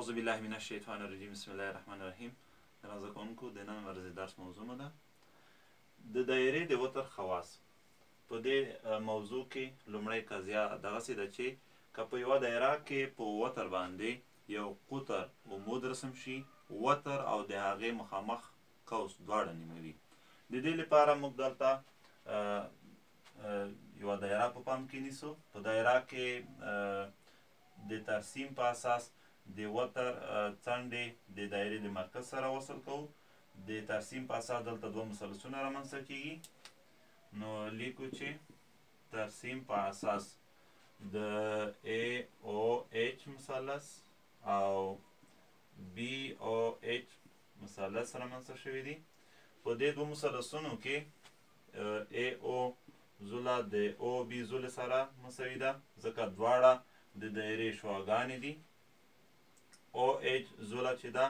اعوذ بالله من الشیطان الرجیم بسم الله الرحمن الرحیم. درنو زده کوونکو د نن ورځې درس موضوع مو ده د دایرې د وتر خواص. په دې موضوع کې لومړی قضیه دغسې ده چې که په یوه دایره کې په وتر باندې یو قطر عمود رسم شي، وتر او د هغې مخامخ قوس دواړه نیمه وي. د دې لپاره موږ دلته یوه دایره په پام کې نیسو. په دایره کې د ترسیم په اساس د وتر څنډې د دایرې د مرکز سره وصل کوو. د ترسیم په اساس دلته دوه مثلثونه رامنځته کیږي. نو لیکو چې ترسیم په اساس د AOH مثلث او BOH مثلث رامنځته شوي دي. په دې دوه مثلثونو کې AO زوله د OB زولې سره مساوي ده، ځکه دواړه د دایرې شعاګانې دي. OH زوله چې ده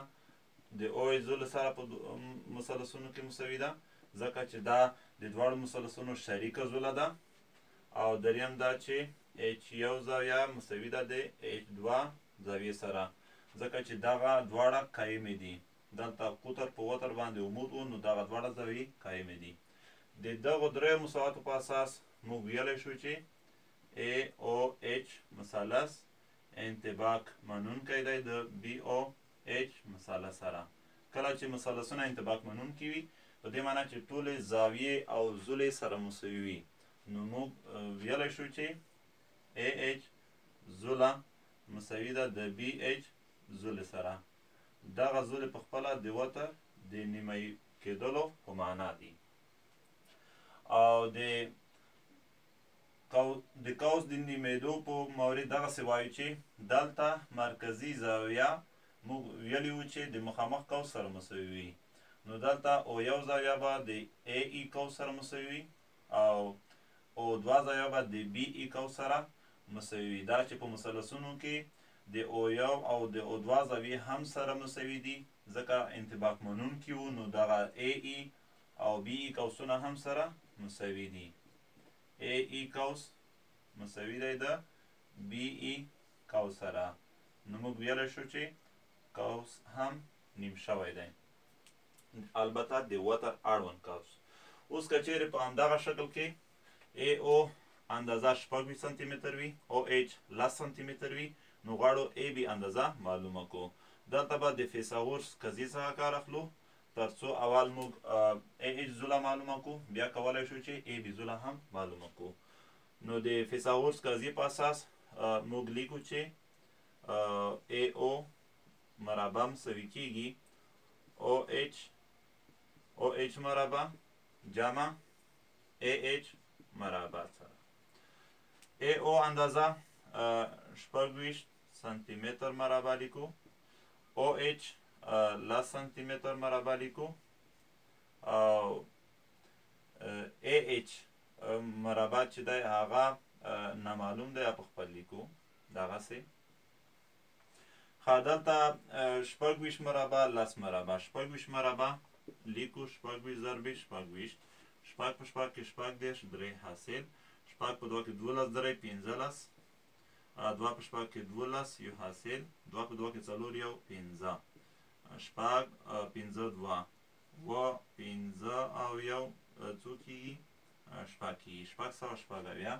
د OH زولې سره په مثلثونو کې مساوي ده، ځکه چې دا د دواړو مثلثونو شریکه زوله ده. او دریم دا چې H1 زاویه مساوي ده د H2 زاویې سره، ځکه چې دغه دواړه قایمې دي. دلته قطر په وتر باندې عمود و، نو دغه دواړه زاویې قایمې دي. د دغو دریو مساواتو په اساس موږ ویلی شو چې AOH مثلث انطباق منونکی دی د BOH مثلث سره. کله چې مثلثونه انطباق منونکي وي، په دې معنی چې ټولې زاویې او زولې سره مساوي وي، نو موږ ویلی شو چې AH زوله مساوي ده د BH زولې سره. دغه زولې په خپله د وتر د نیمه کېدلو په معنا دي. او د قوس د نیمېدو په مورد دغسې وایو چې دلته مرکزي زاویه موږ ویلي وو چې د مخامخ قوس سره مساوي وي. نو دلته O1 زاویه به د AE قوس سره مساوي وي او O2 زاویه به د BE قوس سره مساوي وي. دا چې په مثلثونو کې د O1 او د O2 زاویې هم سره مساوي دي، ځکه انطباق منونکي وو، نو دغه AE او BE قوسونه هم سره مساوي دي. AE قوس مساوي دی د BE قوس سره. نو موږ ویلی شو چې قوس هم نیم شوی دی، البته د وتر اړوند قوس. اوس که چیرې په همدغه شکل کې AO اندازه 6 سانتي متر وي، OH 10 سانتي متر وي، نو غواړو AB اندازه معلومه کړو. دلته به د فیثاغورس قضیې څخه کار اخلو، تر څو اول موږ AH زوله معلومه کړو، بیا کولی شو چې AB زوله هم معلومه کړو. نو د فیثاغورس قضیې په اساس موږ لیکو چې AO مربع مساوي کیږي OH مربع جمع AH مربع سره. AO اندازه 26 سانتي متر مربع لیکو، OH 10 سانتي متر مربع لیکو، او AH مربع چې دی هغه نامعلوم دی، په خپل لیکو دغسې. ښه، دلته 26 مربع 10 مربع 26 مربع لیکو، 26 ضرب 26، 6 په 6 کې 6 3 حاصل، 6 په 2 کې 12 درې 15، 2 په 6 کې 12 یو حاصل، 2 په 2 کې 4 یو 15، 6 15 2 15 او یو څو کېږي 6 کېږي، 680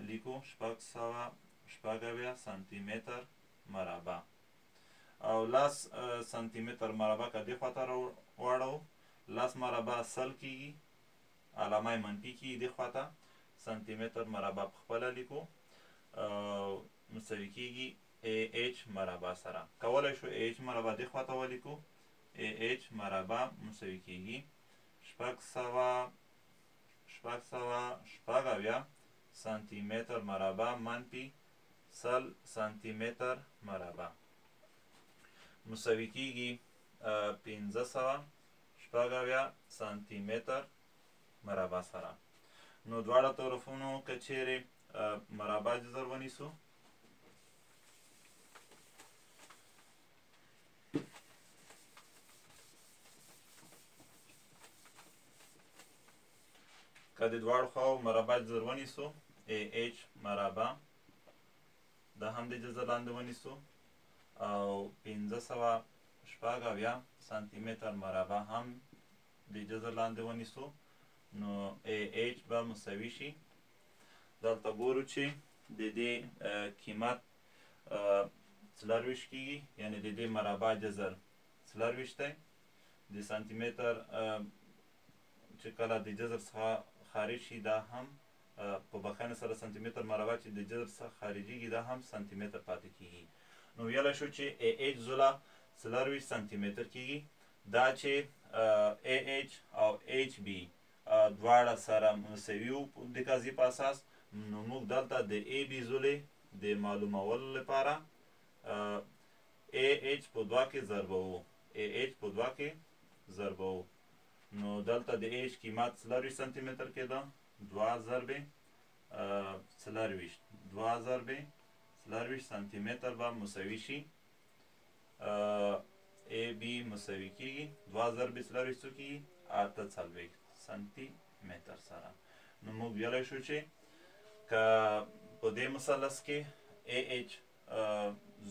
لیکو 680 سانتي متر مربع. او 10 سانتي متر مربع که دې خواته واړو، 10 مربع 100 کېږي، علامه یې منفي کېږي دې خواته، سانتي متر مربع په خپله لیکو، مساوي کېږي AH مربع سره. کولی شو AH مربع دې خواته ولیکو، AH مربع مساوي کېږي 680 سانتي متر مربع منفي 100 سانتي متر مربع، مساوي کېږي 580 سانتي متر مربع سره. نو دواړه طرفونو که چیرې مربع جذر ونیسو، که د دواړو خواو مربع جذر ونیسو، AH مربع دا هم د جذر لاندې ونیسو، او 580 سانتي متر مربع هم د جذر لاندې ونیسو، نو AH به مساوي شي. دلته ګورو چې د دې قیمت 24 کېږي، یعنې د دې مربع جذر 24 دی. د سانتي متر چې کله د جذر څخه خارج شي دا هم په بخښنې سره سانتي متر مربع چې د جذر څخه خارجېږي دا هم سانتي متر پاتې کېږي. نو ویلی شو چې AH ځله 24 سانتي متر کېږي. دا چې AH او HB دواړه سره مساوي وو د قاضي په اساس، نو موږ دلته د AB ځولې د معلومولو لپاره AH په 2 کې ضربوو، AH په 2 کې ضربوو. نو دلته د AH قیمت 24 سانتي متر کېده، 2 ضربې 24 سانتي متر به مساوي شي AB مساوي کېږي 2 ضربې 24 څو کېږي 48 سانتي متر سره. نو موږ ویلی شو چې که په دې مثلث کې AH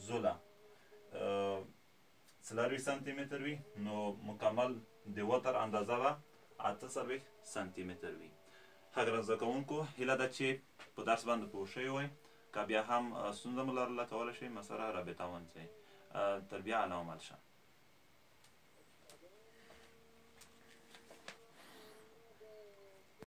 ځوله 24 سانتي متر وي، نو مکمل د وتر اندازه به 48 سانتي متر وي. ښه ګران زده کوونکو، هیله ده چې په درس باندې پوه شوي وئ. که بیا هم ستونزه مو لرله کولی شئ ما سره رابطه ونیسئ. تر بیا علاوه مل شه.